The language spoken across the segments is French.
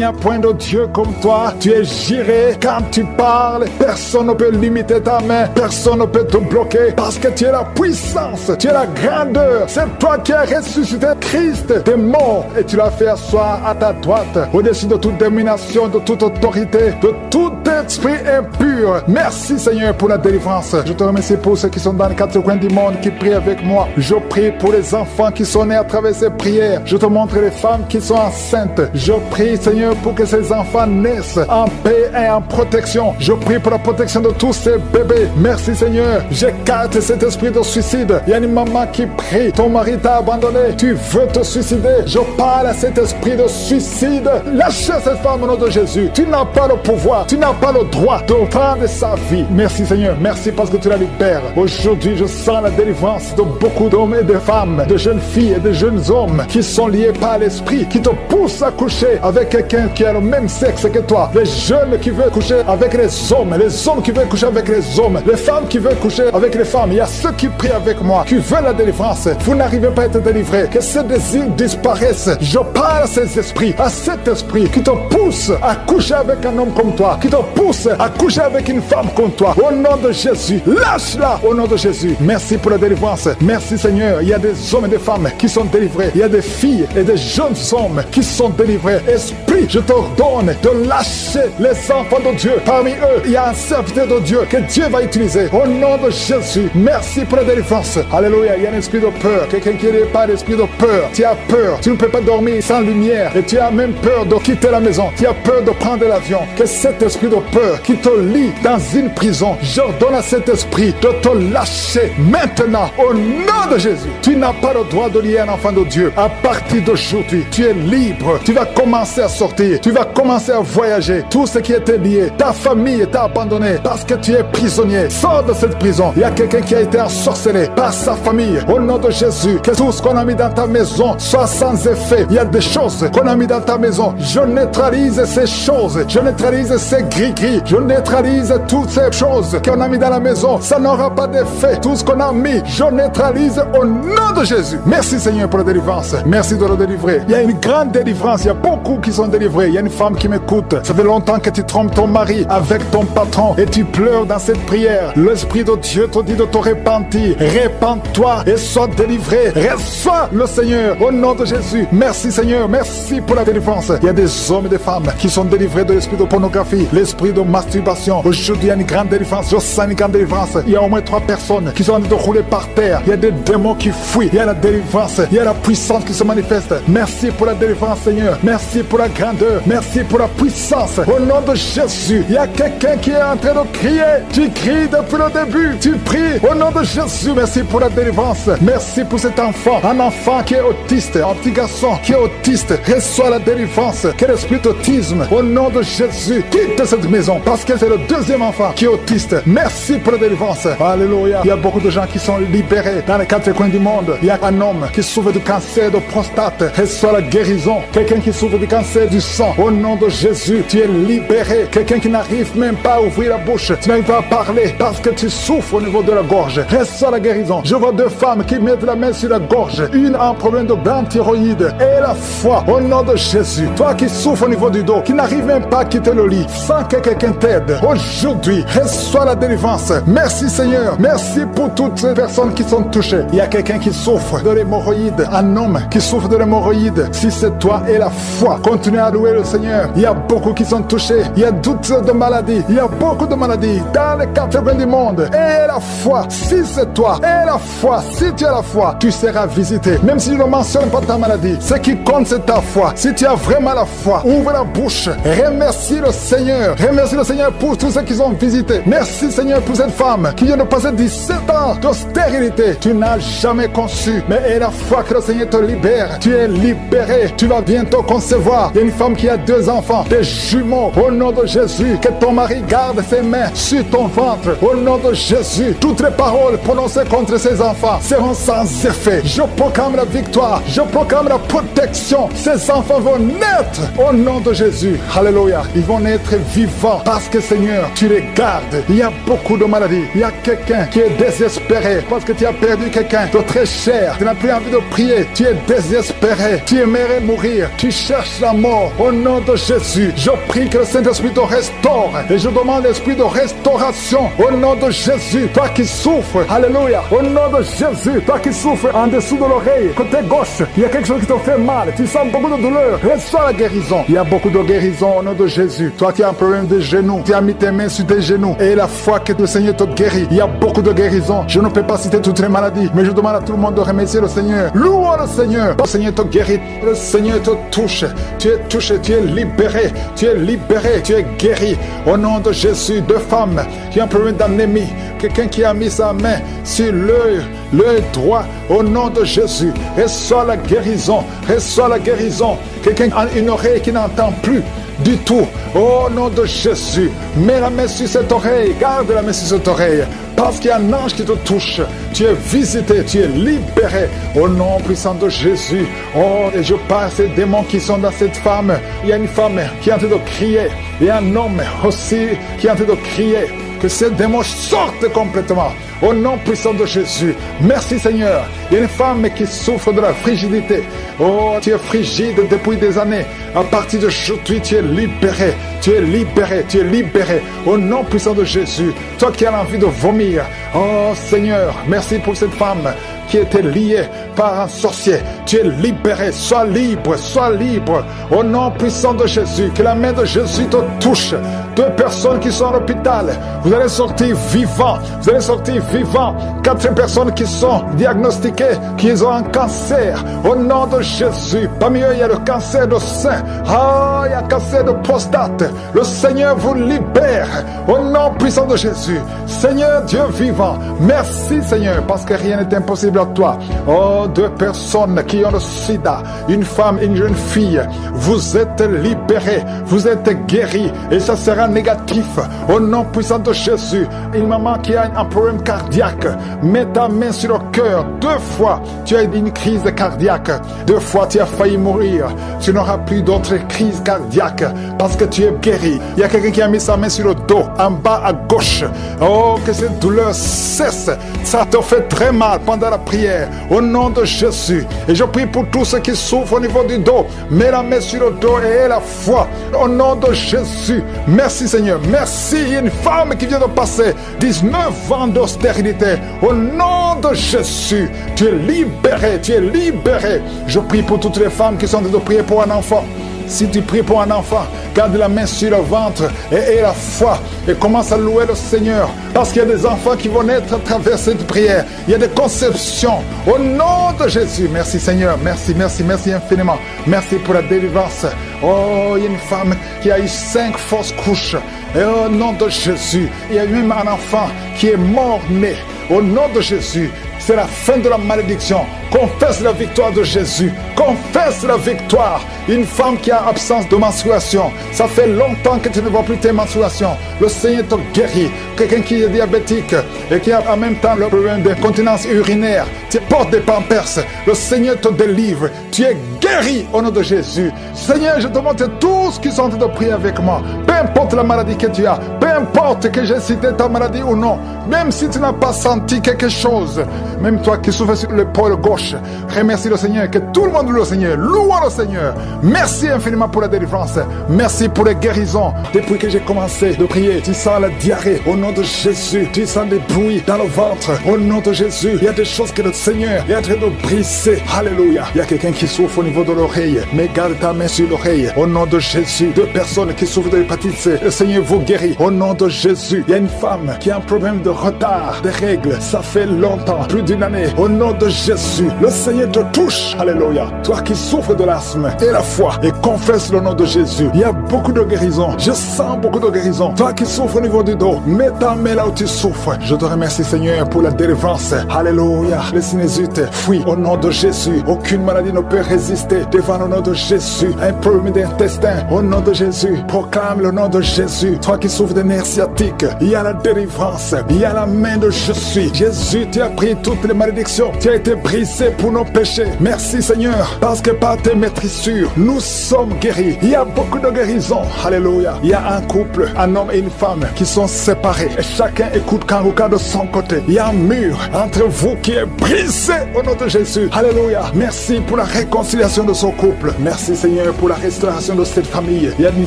Il n'y a point de Dieu comme toi. Tu es géré. Quand tu parles, personne ne peut limiter ta main. Personne ne peut te bloquer. Parce que tu es la puissance. Tu es la grandeur. C'est toi qui as ressuscité Christ des morts. Et tu l'as fait asseoir à ta droite. Au-dessus de toute domination, de toute autorité, de tout esprit impur. Merci Seigneur pour la délivrance. Je te remercie pour ceux qui sont dans les quatre coins du monde qui prient avec moi. Je prie pour les enfants qui sont nés à travers ces prières. Je te montre les femmes qui sont enceintes. Je prie Seigneur pour que ces enfants naissent en paix et en protection. Je prie pour la protection de tous ces bébés. Merci Seigneur. J'écarte cet esprit de suicide. Il y a une maman qui prie. Ton mari t'a abandonné. Tu veux te suicider. Je parle à cet esprit de suicide. Lâchez cette femme au nom de Jésus. Tu n'as pas le pouvoir. Tu n'as pas le droit de prendre sa vie. Merci Seigneur. Merci parce que tu la libères. Aujourd'hui, je sens la délivrance de beaucoup d'hommes et de femmes, de jeunes filles et de jeunes hommes qui sont liés par l'esprit, qui te poussent à coucher avec quelqu'un qui a le même sexe que toi. Les jeunes qui veulent coucher avec les hommes qui veulent coucher avec les hommes, les femmes qui veulent coucher avec les femmes. Il y a ceux qui prient avec moi, qui veulent la délivrance. Vous n'arrivez pas à être délivré. Que ces désirs disparaissent. Je parle à ces esprits, à cet esprit qui te pousse à coucher avec un homme comme toi, qui te pousse à coucher avec une femme comme toi. Au nom de Jésus, lâche-la au nom de Jésus. Merci pour la délivrance. Merci Seigneur. Il y a des hommes et des femmes qui sont délivrés. Il y a des filles et des jeunes hommes qui sont délivrés. Esprit, je t'ordonne de lâcher les enfants de Dieu. Parmi eux, il y a un serviteur de Dieu que Dieu va utiliser. Au nom de Jésus, merci pour la délivrance. Alléluia. Il y a un esprit de peur. Quelqu'un qui n'est pas d'esprit de peur. Tu as peur. Tu ne peux pas dormir sans lumière. Et tu as même peur de quitter la maison. Tu as peur de prendre l'avion. Que cet esprit de peur qui te lie dans une prison, j'ordonne à cet esprit de te lâcher maintenant au nom de Jésus. Tu n'as pas le droit de lier un enfant de Dieu. À partir d'aujourd'hui, tu es libre. Tu vas commencer à sortir. Tu vas commencer à voyager. Tout ce qui était lié, ta famille t'a abandonné parce que tu es prisonnier. Sors de cette prison. Il y a quelqu'un qui a été ensorcelé par sa famille. Au nom de Jésus, que tout ce qu'on a mis dans ta maison soit sans effet. Il y a des choses qu'on a mis dans ta maison. Je neutralise ces choses. Je neutralise ces gris-gris. Je neutralise toutes ces choses qu'on a mis dans la maison. Ça n'aura pas d'effet. Tout ce qu'on a mis, je neutralise au nom de Jésus. Merci Seigneur pour la délivrance. Merci de le délivrer. Il y a une grande délivrance. Il y a beaucoup qui sont délivrés. Il y a une femme qui m'écoute. Ça fait longtemps que tu trompes ton mari avec ton patron et tu pleures dans cette prière. L'Esprit de Dieu te dit de te repentir. Répands-toi et sois délivré. Reçois le Seigneur au nom de Jésus. Merci Seigneur. Merci pour la délivrance. Il y a des hommes et des femmes qui sont délivrés de l'esprit de pornographie, l'esprit de masturbation. Aujourd'hui, il y a une grande délivrance. Je sens une grande délivrance. Il y a au moins 3 personnes qui sont en train de rouler par terre. Il y a des démons qui fuient. Il y a la délivrance. Il y a la puissance qui se manifeste. Merci pour la délivrance, Seigneur. Merci pour la grandeur. Merci pour la puissance. Au nom de Jésus, il y a quelqu'un qui est en train de crier. Tu cries depuis le début. Tu pries. Au nom de Jésus, merci pour la délivrance. Merci pour cet enfant. Un enfant qui est autiste. Un petit garçon qui est autiste. Reçoit la délivrance. Quel esprit d'autisme. Au nom de Jésus, quitte cette maison. Parce que c'est le deuxième enfant qui est autiste. Merci pour la délivrance. Alléluia. Il y a beaucoup de gens qui sont libérés dans les 4 coins du monde. Il y a un homme qui souffre du cancer de prostate. Reçoit la guérison. Quelqu'un qui souffre du cancer du sang. Au nom de Jésus, tu es libéré. Quelqu'un qui n'arrive même pas à ouvrir la bouche. Tu n'arrives pas à parler parce que tu souffres au niveau de la gorge. Reçois la guérison. Je vois 2 femmes qui mettent la main sur la gorge. Une a un problème de glande thyroïde et la foi. Au nom de Jésus. Toi qui souffres au niveau du dos, qui n'arrive même pas à quitter le lit, sans que quelqu'un t'aide. Aujourd'hui, reçois la délivrance. Merci Seigneur. Merci pour toutes ces personnes qui sont touchées. Il y a quelqu'un qui souffre de l'hémorroïde. Un homme qui souffre de l'hémorroïde. Si c'est toi et la foi, continue à louer le Seigneur. Il y a beaucoup qui sont touchés. Il y a toutes sortes de maladies. Il y a beaucoup de maladies dans les 4 coins du monde. Et la foi, si c'est toi, et la foi, si tu as la foi, tu seras visité. Même si je ne mentionne pas ta maladie, ce qui compte c'est ta foi. Si tu as vraiment la foi, ouvre la bouche. Remercie le Seigneur. Remercie le Seigneur pour tous ceux qui sont visités. Merci Seigneur pour cette femme qui vient de passer 17 ans de stérilité. Tu n'as jamais conçu, mais et la foi que le Seigneur te libère. Tu es libéré. Tu vas bientôt concevoir. Il y a une femme qui a 2 enfants, des jumeaux. Au nom de Jésus, que ton mari garde ses mains sur ton ventre. Au nom de Jésus, toutes les paroles prononcées contre ses enfants seront sans effet. Je proclame la victoire. Je proclame la protection. Ces enfants vont naître au nom de Jésus. Alléluia. Ils vont naître vivants parce que Seigneur, tu les gardes. Il y a beaucoup de maladies. Il y a quelqu'un qui est désespéré parce que tu as perdu quelqu'un de très cher. Tu n'as plus envie de prier. Tu es désespéré. Tu aimerais mourir. Tu cherches la mort. Au nom de Jésus, je prie que le Saint-Esprit te restaure. Et je demande l'esprit de restauration. Au nom de Jésus, toi qui souffres. Alléluia. Au nom de Jésus, toi qui souffres en dessous de l'oreille, côté gauche, il y a quelque chose qui te fait mal. Tu sens beaucoup de douleur. Reçois la guérison. Il y a beaucoup de guérison au nom de Jésus. Toi qui as un problème de genoux, tu as mis tes mains sur tes genoux. Et la foi que le Seigneur te guérit. Il y a beaucoup de guérison. Je ne peux pas citer toutes les maladies, mais je demande à tout le monde de remercier le Seigneur. Louons le Seigneur. Le Seigneur te guérit. Le Seigneur te touche. Tu es touché. Tu es libéré. Tu es libéré. Tu es guéri. Au nom de Jésus, deux femmes qui ont un problème d'anémie. Quelqu'un qui a mis sa main sur l'œil droit. Au nom de Jésus, reçois la guérison. Reçois la guérison. Quelqu'un a une oreille qui n'entend plus du tout. Au nom de Jésus, mets la main sur cette oreille. Garde la main sur cette oreille. Parce qu'il y a un ange qui te touche. Tu es visité, tu es libéré. Au nom puissant de Jésus. Oh, et je parle ces démons qui sont dans cette femme. Il y a une femme qui est en train de crier. Il y a un homme aussi qui est en train de crier. Que ces démons sortent complètement. Au nom puissant de Jésus. Merci Seigneur. Il y a une femme qui souffre de la frigidité. Oh, tu es frigide depuis des années. À partir d'aujourd'hui, tu es libéré. Tu es libéré. Tu es libéré. Au nom puissant de Jésus. Toi qui as envie de vomir. Oh Seigneur, merci pour cette femme qui était liée par un sorcier. Tu es libéré. Sois libre. Sois libre. Au nom puissant de Jésus. Que la main de Jésus te touche. Deux personnes qui sont à l'hôpital. Vous allez sortir vivants. Vous allez sortir vivants. 4 personnes qui sont diagnostiquées, qui ont un cancer. Au nom de Jésus. Parmi eux, il y a le cancer de sein. Ah, il y a le cancer de prostate. Le Seigneur vous libère. Au nom puissant de Jésus. Seigneur Dieu vivant. Merci Seigneur, parce que rien n'est impossible à toi. Oh, 2 personnes qui ont le sida. Une femme et une jeune fille. Vous êtes libérés. Vous êtes guéris. Et ça sera négatif. Au nom puissant de Jésus. Une maman qui a un problème cardiaque. Mets ta main sur le cœur. 2 fois, tu as eu une crise cardiaque. 2 fois, tu as failli mourir. Tu n'auras plus d'autres crises cardiaques parce que tu es guéri. Il y a quelqu'un qui a mis sa main sur le dos, en bas à gauche. Oh, que cette douleur cesse. Ça te fait très mal pendant la prière. Au nom de Jésus. Et je prie pour tous ceux qui souffrent au niveau du dos. Mets la main sur le dos et aie la foi. Au nom de Jésus. Merci Seigneur. Merci. Il y a une femme qui vient de passer 19 ans d'austérité. Au nom de Jésus, tu es libéré, tu es libéré. Je prie pour toutes les femmes qui sont en train de prier pour un enfant. Si tu pries pour un enfant, garde la main sur le ventre et aie la foi et commence à louer le Seigneur. Parce qu'il y a des enfants qui vont naître à travers cette prière. Il y a des conceptions. Au nom de Jésus. Merci Seigneur. Merci, merci, merci infiniment. Merci pour la délivrance. Oh, il y a une femme qui a eu 5 fausses couches. Et au nom de Jésus, il y a même un enfant qui est mort-né. Au nom de Jésus, c'est la fin de la malédiction. Confesse la victoire de Jésus. Confesse la victoire. Une femme qui a absence de menstruation. Ça fait longtemps que tu ne vois plus tes menstruations. Le Seigneur te guérit. Quelqu'un qui est diabétique et qui a en même temps le problème d'incontinence urinaire. Tu portes des pampers. Le Seigneur te délivre. Tu es guéri au nom de Jésus. Seigneur, je te montre tous qui sont en train de prier avec moi. Peu importe la maladie que tu as. Peu importe que j'ai cité ta maladie ou non. Même si tu n'as pas senti quelque chose. Même toi qui souffres sur l'épaule gauche. Remercie le Seigneur. Que tout le monde loue le Seigneur. Louons le Seigneur. Merci infiniment pour la délivrance. Merci pour les guérisons. Depuis que j'ai commencé de prier, tu sens la diarrhée. Au nom de Jésus, tu sens des bruits dans le ventre. Au nom de Jésus, il y a des choses que le Seigneur est en train de briser. Alléluia. Il y a quelqu'un qui souffre au niveau de l'oreille. Mais garde ta main sur l'oreille. Au nom de Jésus, 2 personnes qui souffrent de l'hépatite C. Le Seigneur vous guérit. Au nom de Jésus, il y a une femme qui a un problème de retard des règles. Ça fait longtemps, plus d'1 année. Au nom de Jésus, le Seigneur te touche. Alléluia. Toi qui souffres de l'asthme et la foi et confesse le nom de Jésus. Il y a beaucoup de guérison. Je sens beaucoup de guérison. Toi qui souffres au niveau du dos, mets ta main là où tu souffres. Je te remercie Seigneur pour la délivrance. Alléluia. Les sinusite fuient au nom de Jésus. Aucune maladie ne peut résister devant le nom de Jésus. Un problème d'intestin au nom de Jésus. Proclame le nom de Jésus. Toi qui souffres de nerfs sciatiques, il y a la délivrance. Il y a la main de Jésus. Jésus, tu as pris toutes les malédictions. Tu as été brisé passé pour nos péchés. Merci Seigneur, parce que par tes maîtrissures, nous sommes guéris. Il y a beaucoup de guérisons. Alléluia. Il y a un couple, un homme et une femme qui sont séparés. Et chacun écoute Kanguka de son côté. Il y a un mur entre vous qui est brisé au nom de Jésus. Alléluia. Merci pour la réconciliation de son couple. Merci Seigneur pour la restauration de cette famille. Il y a une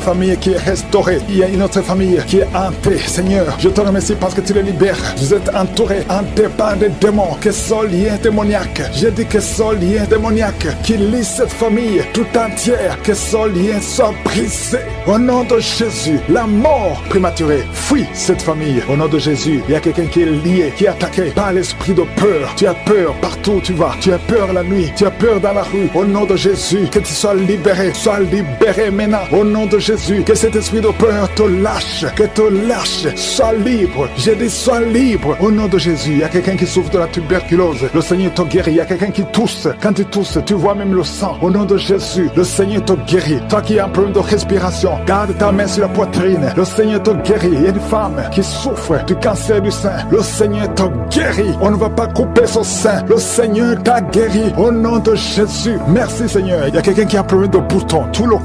famille qui est restaurée. Il y a une autre famille qui est hantée. Seigneur, je te remercie parce que tu les libères. Vous êtes entourés, hantés par des démons, que ce lien démoniaque. J'ai dit que ce lien démoniaque qui lie cette famille tout entière, que ce lien soit brisé. Au nom de Jésus, la mort prématurée fuit cette famille. Au nom de Jésus, il y a quelqu'un qui est lié, qui est attaqué par l'esprit de peur. Tu as peur partout où tu vas. Tu as peur la nuit. Tu as peur dans la rue. Au nom de Jésus, que tu sois libéré. Sois libéré maintenant. Au nom de Jésus, que cet esprit de peur te lâche. Que te lâche. Sois libre. J'ai dit sois libre. Au nom de Jésus, il y a quelqu'un qui souffre de la tuberculose. Le Seigneur te guérit. Il y a quelqu'un qui tousse. Quand tu tousses, tu vois même le sang. Au nom de Jésus, le Seigneur te guérit. Toi qui as un problème de respiration, garde ta main sur la poitrine. Le Seigneur te guérit. Il y a une femme qui souffre du cancer du sein. Le Seigneur te guérit. On ne va pas couper son sein. Le Seigneur t'a guéri. Au nom de Jésus. Merci Seigneur. Il y a quelqu'un qui a un problème de boutons. Tout le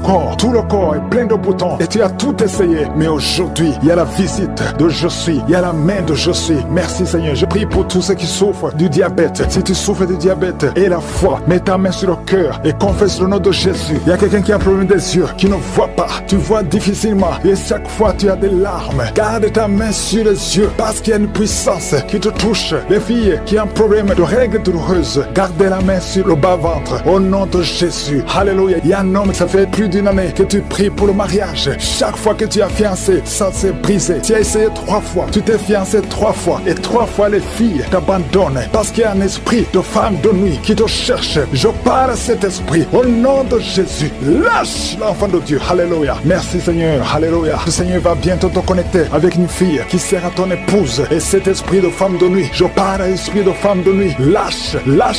corps est plein de boutons. Et tu as tout essayé. Mais aujourd'hui, il y a la visite de Je suis. Il y a la main de Je suis. Merci Seigneur. Je prie pour tous ceux qui souffrent du diabète. Si tu souffres du diabète et la foi, mets ta main sur le cœur et confesse le nom de Jésus. Il y a quelqu'un qui a un problème des yeux, qui ne voit pas. Tu vois difficilement et chaque fois tu as des larmes. Garde ta main sur les yeux parce qu'il y a une puissance qui te touche. Les filles qui ont un problème de règles douloureuses, gardez la main sur le bas-ventre. Au nom de Jésus. Alléluia. Il y a un homme, ça fait plus d'une année que tu pries pour le mariage. Chaque fois que tu as fiancé, ça s'est brisé. Tu as essayé 3 fois. Tu t'es fiancé 3 fois. Et 3 fois les filles t'abandonnent parce qu'il y a un esprit de femme de nuit qui te cherche. Je parle à cet esprit. Au nom de Jésus. Lâche l'enfant de Dieu. Alléluia. Merci Seigneur. Alléluia. Le Seigneur va bientôt te connecter avec une fille qui sera ton épouse. Et cet esprit de femme de nuit, je parle à l'esprit de femme de nuit. Lâche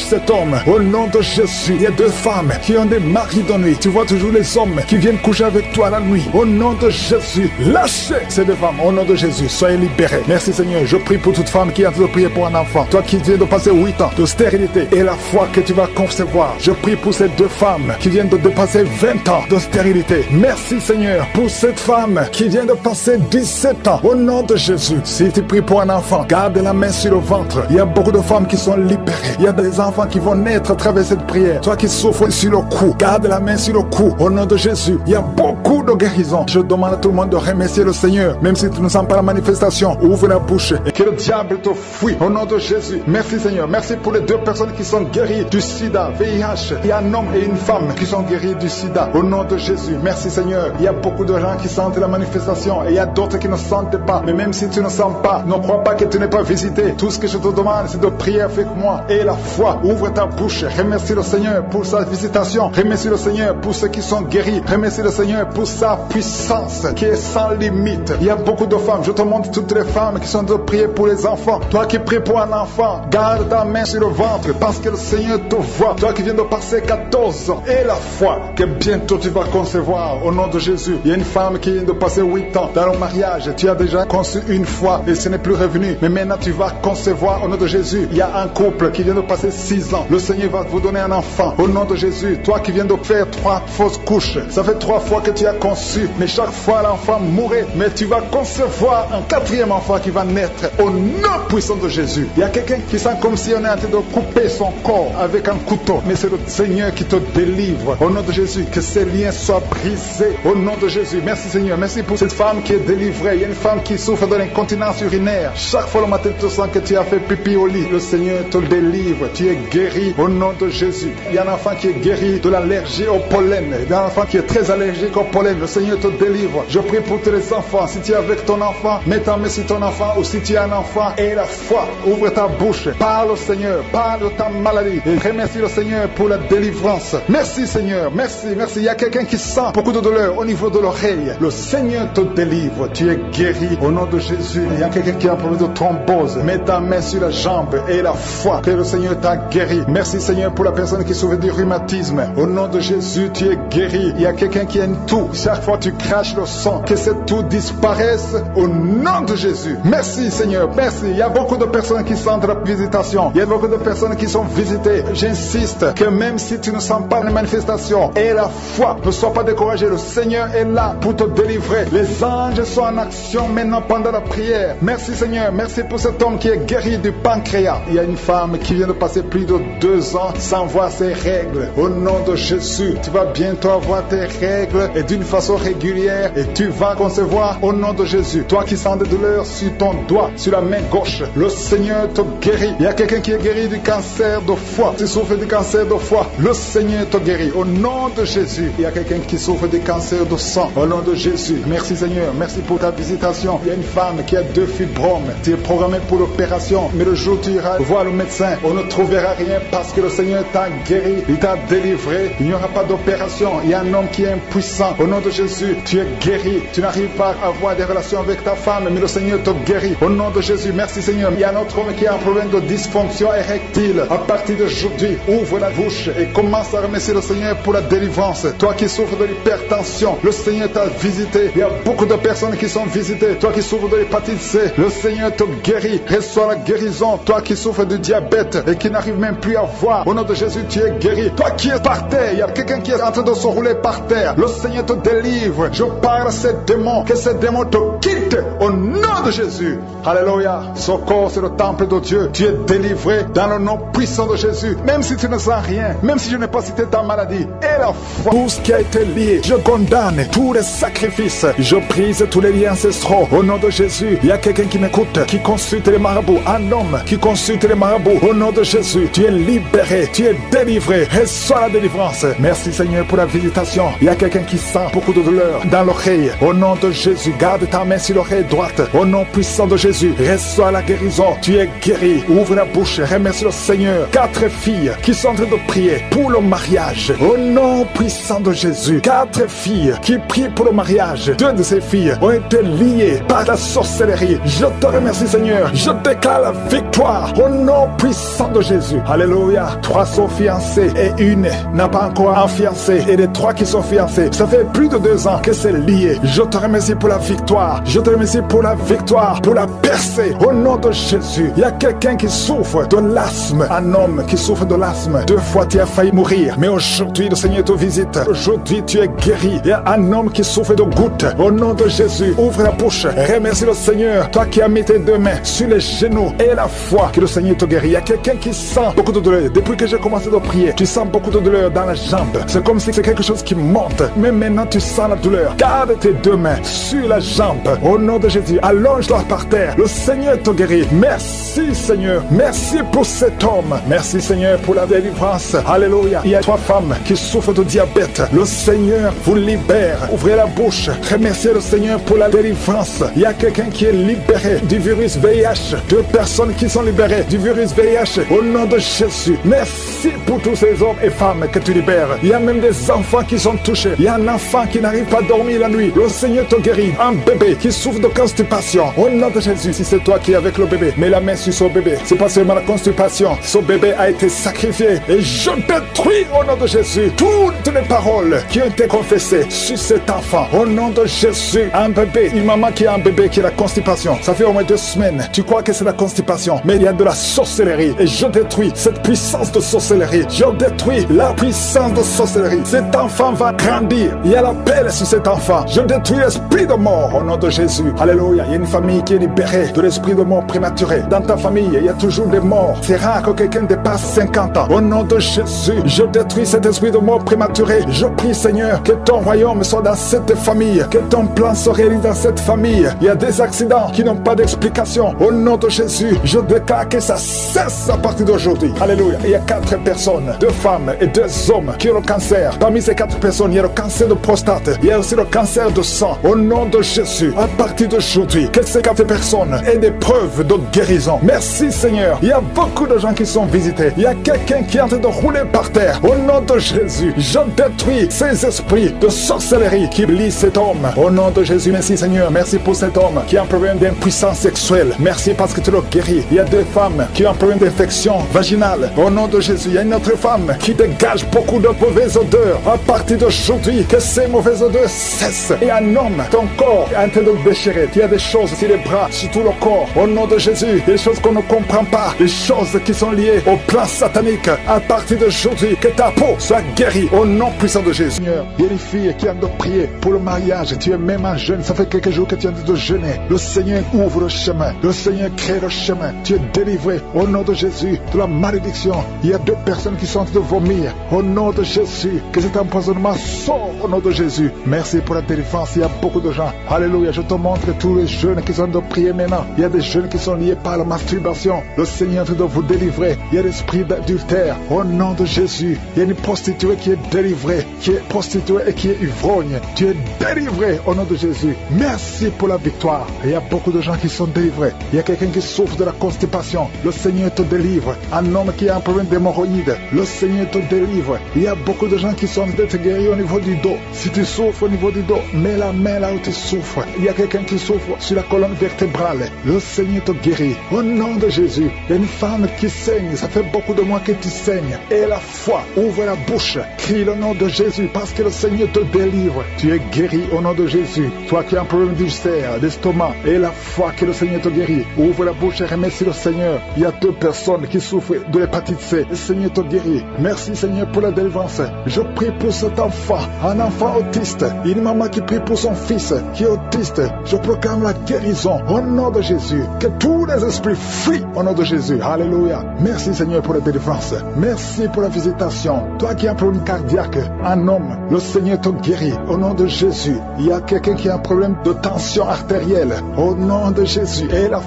cet homme. Au nom de Jésus. Il y a 2 femmes qui ont des maris de nuit. Tu vois toujours les hommes qui viennent coucher avec toi la nuit. Au nom de Jésus. Lâchez ces 2 femmes. Au nom de Jésus. Soyez libérés. Merci Seigneur. Je prie pour toute femme qui a de prier pour un enfant. Toi qui viens de passer 8 ans de stérilité et la foi que tu vas concevoir. Je prie pour ces 2 femmes qui viennent de dépasser 20 ans de stérilité. Merci Seigneur pour cette femme qui vient de passer 17 ans. Au nom de Jésus. Si tu pries pour un enfant, garde la main sur le ventre. Il y a beaucoup de femmes qui sont libérées. Il y a des enfants qui vont naître à travers cette prière. Toi qui souffres sur le cou, garde la main sur le cou. Au nom de Jésus. Il y a beaucoup de guérisons. Je demande à tout le monde de remercier le Seigneur. Même si tu ne sens pas la manifestation, ouvre la bouche et que le diable te fuit. Au nom de Jésus. Merci Seigneur. Merci pour les 2 personnes qui sont guéries du sida, VIH. Il y a un homme et une femme qui sont guéris du sida. Au nom de Jésus. Merci Seigneur. Il y a beaucoup de gens qui sentent la manifestation et il y a d'autres qui ne sentent pas. Mais même si tu ne sens pas, ne crois pas que tu n'es pas visité. Tout ce que je te demande, c'est de prier avec moi. Et la foi, ouvre ta bouche. Remercie le Seigneur pour sa visitation. Remercie le Seigneur pour ceux qui sont guéris. Remercie le Seigneur pour sa puissance qui est sans limite. Il y a beaucoup de femmes. Je te montre toutes les femmes qui sont de prier pour les enfants. Toi qui pries pour un enfant, garde ta main sur le ventre parce que le Seigneur te voit. Toi qui viens de passer 14 ans et la foi que bientôt tu vas concevoir au nom de Jésus. Il y a une femme qui vient de passer 8 ans dans le mariage. Tu as déjà conçu une fois et ce n'est plus revenu. Mais maintenant tu vas concevoir au nom de Jésus. Il y a un couple qui vient de passer 6 ans. Le Seigneur va vous donner un enfant au nom de Jésus. Toi qui viens de faire 3 fausses couches. Ça fait 3 fois que tu as conçu. Mais chaque fois l'enfant mourait. Mais tu vas concevoir un 4e enfant qui va naître au nom puissant de Jésus. Il y a quelqu'un qui sent comme si on est en train de couper son corps avec un couteau. Mais c'est le Seigneur qui te délivre. Au nom de Jésus, que ces liens soient brisés. Au nom de Jésus. Merci Seigneur. Merci pour cette femme qui est délivrée. Il y a une femme qui souffre de l'incontinence urinaire. Chaque fois le matin tu sens que tu as fait pipi au lit. Le Seigneur te délivre. Tu es guéri au nom de Jésus. Il y a un enfant qui est guéri de l'allergie au pollen. Il y a un enfant qui est très allergique au pollen. Le Seigneur te délivre. Je prie pour tous les enfants. Si tu es avec ton enfant, mets ta main sur ton enfant. Ou si tu as un enfant et la foi, ouvre ta bouche. Parle au Seigneur. Parle de ta maladie. Et remercie le Seigneur pour la délivrance. Merci Seigneur. Merci. Il y a quelqu'un qui sent beaucoup de douleur au niveau de l'oreille. Le Seigneur te délivre. Tu es guéri au nom de Jésus. Il y a quelqu'un qui a un problème de thrombose. Mets ta main sur la jambe et la foi que le Seigneur t'a guéri. Merci Seigneur pour la personne qui souffre du rhumatisme. Au nom de Jésus, tu es guéri. Il y a quelqu'un qui a une toux. Chaque fois tu craches le sang, que cette toux disparaisse au nom de Jésus. Merci Seigneur. Merci. Il y a beaucoup de personnes qui sentent la visitation. Il y a beaucoup de personnes qui sont sont visités. J'insiste que même si tu ne sens pas les manifestations, et la foi, ne sois pas découragé. Le Seigneur est là pour te délivrer. Les anges sont en action maintenant pendant la prière. Merci Seigneur, merci pour cet homme qui est guéri du pancréas. Il y a une femme qui vient de passer plus de 2 ans sans voir ses règles. Au nom de Jésus, tu vas bientôt avoir tes règles et d'une façon régulière et tu vas concevoir au nom de Jésus. Toi qui sens des douleurs sur ton doigt, sur la main gauche, le Seigneur te guérit. Il y a quelqu'un qui est guéri du cancer de foie. Tu souffres du cancer de foie, le Seigneur te guérit au nom de Jésus. Il y a quelqu'un qui souffre du cancer de sang au nom de Jésus. Merci Seigneur, merci pour ta visitation. Il y a une femme qui a 2 fibromes. Tu es programmé pour l'opération, mais le jour où tu iras voir le médecin, on ne trouvera rien parce que le Seigneur t'a guéri, il t'a délivré. Il n'y aura pas d'opération. Il y a un homme qui est impuissant. Au nom de Jésus, tu es guéri. Tu n'arrives pas à avoir des relations avec ta femme, mais le Seigneur te guérit. Au nom de Jésus, merci Seigneur. Il y a un autre homme qui a un problème de dysfonction érectile. À partir d'aujourd'hui, ouvre la bouche et commence à remercier le Seigneur pour la délivrance. Toi qui souffres de l'hypertension, le Seigneur t'a visité. Il y a beaucoup de personnes qui sont visitées. Toi qui souffres de l'hépatite C, le Seigneur te guérit. Reçois la guérison. Toi qui souffres de diabète et qui n'arrive même plus à voir, au nom de Jésus, tu es guéri. Toi qui es par terre, il y a quelqu'un qui est en train de se rouler par terre. Le Seigneur te délivre. Je parle à ces démons, que ces démons te quittent au nom de Jésus. Alléluia. Ce corps, c'est le temple de Dieu. Tu es délivré dans le nom puissant de Jésus. Même si tu ne sens rien, même si je n'ai pas cité ta maladie et la foi, tout ce qui a été lié, je condamne tous les sacrifices. Je brise tous les liens ancestraux au nom de Jésus. Il y a quelqu'un qui m'écoute, qui consulte les marabouts. Un homme qui consulte les marabouts. Au nom de Jésus, tu es libéré, tu es délivré. Reçois la délivrance. Merci Seigneur pour la visitation. Il y a quelqu'un qui sent beaucoup de douleur dans l'oreille. Au nom de Jésus, garde ta main sur l'oreille droite. Au nom puissant de Jésus, reçois la guérison. Tu es guéri. Ouvre la bouche. Remercie le Seigneur. 4 filles qui sont en train de prier pour le mariage. Au nom puissant de Jésus. 4 filles qui prient pour le mariage. 2 de ces filles ont été liées par la sorcellerie. Je te remercie Seigneur. Je déclare la victoire au nom puissant de Jésus. Alléluia. 3 sont fiancées et une n'a pas encore un fiancé. Et les 3 qui sont fiancés, ça fait plus de 2 ans que c'est lié. Je te remercie pour la victoire. Je te remercie pour la victoire, pour la percée au nom de Jésus. Il y a quelqu'un qui souffre de l'asthme. Un homme qui souffre de l'asthme. 2 fois tu as failli mourir, mais aujourd'hui le Seigneur te visite. Aujourd'hui tu es guéri. Il y a un homme qui souffre de gouttes. Au nom de Jésus, ouvre la bouche. Remercie le Seigneur. Toi qui as mis tes 2 mains sur les genoux et la foi, que le Seigneur te guérit. Il y a quelqu'un qui sent beaucoup de douleur. Depuis que j'ai commencé à prier, tu sens beaucoup de douleur dans la jambe. C'est comme si c'est quelque chose qui monte. Mais maintenant tu sens la douleur. Garde tes 2 mains sur la jambe. Au nom de Jésus, allonge-toi par terre. Le Seigneur te guérit. Merci Seigneur. Merci pour cet homme. Merci Seigneur pour la délivrance. Alléluia. Il y a 3 femmes qui souffrent de diabète. Le Seigneur vous libère. Ouvrez la bouche. Remerciez le Seigneur pour la délivrance. Il y a quelqu'un qui est libéré du virus VIH. 2 personnes qui sont libérées du virus VIH. Au nom de Jésus. Merci pour tous ces hommes et femmes que tu libères. Il y a même des enfants qui sont touchés. Il y a un enfant qui n'arrive pas à dormir la nuit. Le Seigneur te guérit. Un bébé qui souffre de constipation. Au nom de Jésus, si c'est toi qui es avec le bébé, mets la main sur son bébé. C'est pas seulement la constipation. Son bébé a été sacrifié. Et je détruis au nom de Jésus toutes les paroles qui ont été confessées sur cet enfant. Au nom de Jésus, un bébé, une maman qui a un bébé qui a la constipation. Ça fait au moins 2 semaines. Tu crois que c'est la constipation, mais il y a de la sorcellerie. Et je détruis cette puissance de sorcellerie. Je détruis la puissance de sorcellerie. Cet enfant va grandir. Il y a l'appel sur cet enfant. Je détruis l'esprit de mort au nom de Jésus. Alléluia. Il y a une famille qui est libérée de l'esprit de mort prématuré. Dans ta famille, il y a toujours des morts. C'est rare que quelqu'un dépasse 50 ans. Au nom de Jésus, je détruis cet esprit de mort prématuré. Je prie Seigneur que ton royaume soit dans cette famille. Que ton plan se réalise dans cette famille. Il y a des accidents qui n'ont pas d'explication. Au nom de Jésus, je déclare que ça cesse à partir d'aujourd'hui. Alléluia. Il y a 4 personnes, 2 femmes et 2 hommes qui ont le cancer. Parmi ces 4 personnes, il y a le cancer de prostate. Il y a aussi le cancer de sang. Au nom de Jésus, à partir d'aujourd'hui, que ces 4 personnes aient des preuves de guérison. Merci Seigneur. Il y a beaucoup de gens qui sont visités. Il y a quelqu'un qui est en train de rouler par terre. Au nom de Jésus, je détruis ces esprits de sorcellerie qui lient cet homme. Au nom de Jésus, merci Seigneur. Merci pour cet homme qui a un problème d'impuissance sexuelle. Merci parce que tu le guéris. Il y a 2 femmes qui ont un problème d'infection vaginale. Au nom de Jésus, il y a une autre femme qui dégage beaucoup de mauvaises odeurs. À partir d'aujourd'hui, que ces mauvaises odeurs cessent. Et un homme, ton corps est en train de déchirer. Il y a des choses sur les bras, sur tout le corps. Au nom de Jésus, des choses qu'on ne comprend pas. Des choses qui sont liées prier au plan satanique. À partir d'aujourd'hui, que ta peau soit guérie au nom puissant de Jésus. Seigneur, il y a une fille qui a de prier pour le mariage. Tu es même un jeune, ça fait quelques jours que tu es en train de jeûner. Le Seigneur ouvre le chemin. Le Seigneur crée le chemin. Tu es délivré au nom de Jésus de la malédiction. Il y a 2 personnes qui sont en train de vomir. Au nom de Jésus, que cet empoisonnement sort au nom de Jésus. Merci pour la délivrance. Il y a beaucoup de gens. Alléluia. Je te montre tous les jeunes qui sont en train de prier maintenant. Il y a des jeunes qui sont liés par la masturbation. Le Seigneur est en train de vous délivrer. Il y a l'esprit d'adultère. Au nom de Jésus, il y a une prostituée qui est délivrée, qui est prostituée et qui est ivrogne. Tu es délivré au nom de Jésus. Merci pour la victoire. Il y a beaucoup de gens qui sont délivrés. Il y a quelqu'un qui souffre de la constipation. Le Seigneur te délivre. Un homme qui a un problème d'hémorroïdes. Le Seigneur te délivre. Il y a beaucoup de gens qui sont d'être guéris au niveau du dos. Si tu souffres au niveau du dos, mets la main là où tu souffres. Il y a quelqu'un qui souffre sur la colonne vertébrale. Le Seigneur te guérit. Au nom de Jésus, il y a une femme qui saigne. Ça fait beaucoup de mois que tu saignes. Et la foi, ouvre la bouche. Crie le nom de Jésus parce que le Seigneur te délivre. Tu es guéri au nom de Jésus. Toi qui as un problème d'ulcère, d'estomac, et la foi que le Seigneur te guérit. Ouvre la bouche et remercie le Seigneur. Il y a 2 personnes qui souffrent de l'hépatite C. Le Seigneur te guérit. Merci Seigneur pour la délivrance. Je prie pour cet enfant, un enfant autiste. Une maman qui prie pour son fils qui est autiste. Je proclame la guérison au nom de Jésus. Que tous les esprits fuient au nom de Jésus. Alléluia. Merci Seigneur pour la délivrance. Merci pour la visitation. Toi qui as un problème cardiaque, un homme, le Seigneur te guérit au nom de Jésus. Il y a quelqu'un qui a un problème de tension artérielle au nom de Jésus. Et la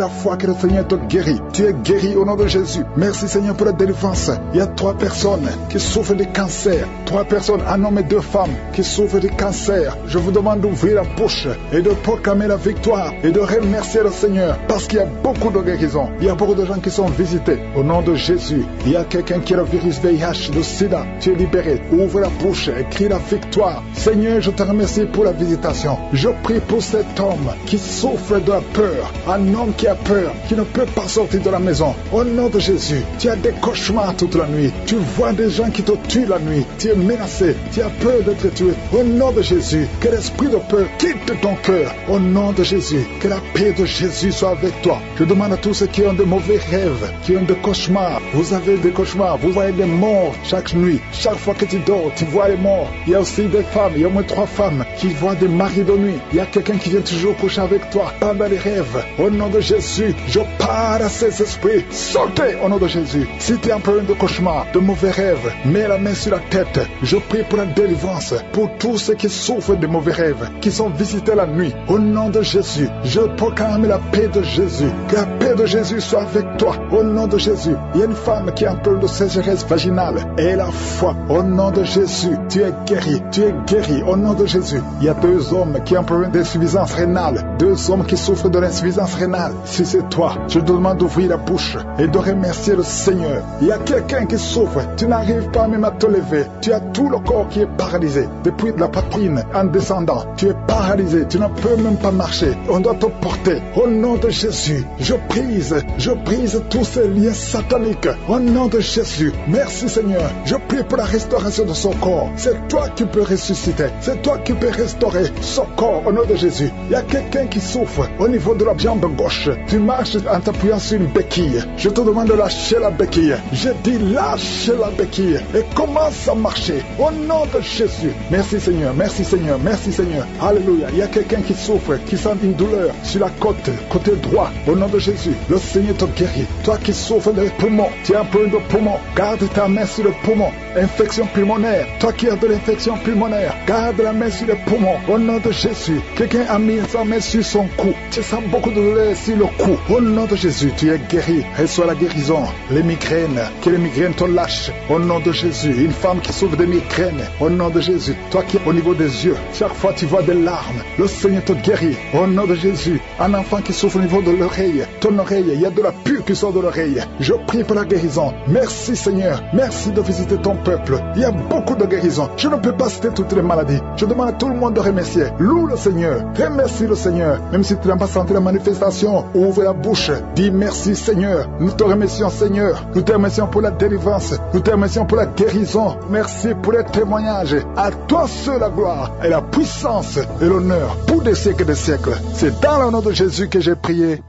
foi que le Seigneur te guérit. Tu es guéri au nom de Jésus. Merci Seigneur pour la délivrance. Il y a 3 personnes qui souffrent de cancer. 3 personnes, un homme et 2 femmes qui souffrent de cancer. Je vous demande d'ouvrir la bouche et de proclamer la victoire et de remercier le Seigneur parce qu'il y a beaucoup de guérisons. Il y a beaucoup de gens qui sont visités au nom de Jésus. Il y a quelqu'un qui a le virus VIH, le sida. Tu es libéré. Ouvre la bouche et crie la victoire. Seigneur, je te remercie pour la visitation. Je prie pour cet homme qui souffre de la peur. Un homme qui a peur, qui ne peut pas sortir de la maison. Au nom de Jésus, tu as des cauchemars toute la nuit. Tu vois des gens qui te tuent la nuit. Tu es menacé. Tu as peur d'être tué. Au nom de Jésus, que l'esprit de peur quitte ton cœur. Au nom de Jésus, que la paix de Jésus soit avec toi. Je demande à tous ceux qui ont de mauvais rêves, qui ont des cauchemars. Vous avez des cauchemars. Vous voyez des morts chaque nuit. Chaque fois que tu dors, tu vois les morts. Il y a aussi des femmes. Il y a au moins 3 femmes qui voient des maris de nuit. Il y a quelqu'un qui vient toujours coucher avec toi pendant les rêves. Au nom de Jésus, je pars à ces esprits. Sortez au nom de Jésus. Si tu as un problème de cauchemar, de mauvais rêves, mets la main sur la tête. Je prie pour la délivrance, pour tous ceux qui souffrent de mauvais rêves, qui sont visités la nuit. Au nom de Jésus, je proclame la paix de Jésus. Que la paix de Jésus soit avec toi. Au nom de Jésus, il y a une femme qui a un problème de sécheresse vaginale. Et la foi, au nom de Jésus, tu es guéri. Tu es guéri au nom de Jésus. Il y a 2 hommes qui ont un problème d'insuffisance rénale. 2 hommes qui souffrent de l'insuffisance rénale. Si c'est toi, je te demande d'ouvrir la bouche et de remercier le Seigneur. Il y a quelqu'un qui souffre. Tu n'arrives pas même à te lever. Tu as tout le corps qui est paralysé. Depuis la poitrine en descendant, tu es paralysé. Tu ne peux même pas marcher. On doit te porter. Au nom de Jésus, je brise tous ces liens sataniques. Au nom de Jésus, merci Seigneur. Je prie pour la restauration de son corps. C'est toi qui peux ressusciter. C'est toi qui peux restaurer son corps au nom de Jésus. Il y a quelqu'un qui souffre au niveau de la jambe gauche. Tu marches en t'appuyant sur une béquille. Je te demande de lâcher la béquille. Je dis lâche la béquille et commence à marcher au nom de Jésus. Merci Seigneur, merci Seigneur, merci Seigneur. Alléluia. Il y a quelqu'un qui souffre, qui sent une douleur sur la côte, côté droit. Au nom de Jésus, le Seigneur te guérit. Toi qui souffres de poumons, tu as un problème de poumon, garde ta main sur le poumon. Infection pulmonaire, toi qui as de l'infection pulmonaire, garde la main sur le poumon. Au nom de Jésus, quelqu'un a mis sa main sur son cou. Tu sens beaucoup de douleur sur le cou. Au nom de Jésus, tu es guéri. Reçois la guérison. Les migraines, que les migraines te lâchent. Au nom de Jésus, une femme qui souffre de migraines. Au nom de Jésus, toi qui es au niveau des yeux, chaque fois tu vois des larmes. Le Seigneur te guérit. Au nom de Jésus, un enfant qui souffre au niveau de l'oreille. Ton oreille, il y a de la pus qui sort de l'oreille. Je prie pour la guérison. Merci Seigneur. Merci de visiter ton peuple. Il y a beaucoup de guérisons. Je ne peux pas citer toutes les maladies. Je demande à tout le monde de remercier. Loue le Seigneur. Remercie le Seigneur. Même si tu n'as pas senti la manifestation, ouvre la bouche. Dis merci Seigneur. Nous te remercions Seigneur. Nous te remercions pour la délivrance. Nous te remercions pour la guérison. Merci pour les témoignages. À toi seul la gloire et la puissance et l'honneur pour des siècles et des siècles. C'est dans le nom de Jésus que j'ai prié.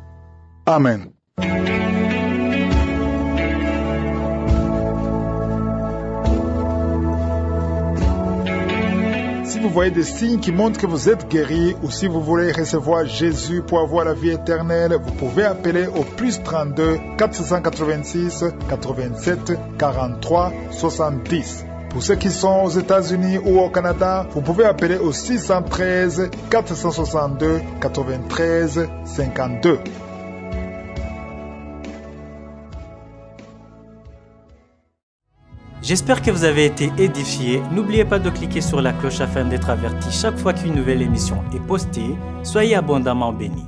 Amen. vous voyez des signes qui montrent que vous êtes guéri ou si vous voulez recevoir Jésus pour avoir la vie éternelle, vous pouvez appeler au plus 32 486 87 43 70. Pour ceux qui sont aux États-Unis ou au Canada, vous pouvez appeler au 613 462 93 52. J'espère que vous avez été édifiés. N'oubliez pas de cliquer sur la cloche afin d'être averti chaque fois qu'une nouvelle émission est postée. Soyez abondamment bénis.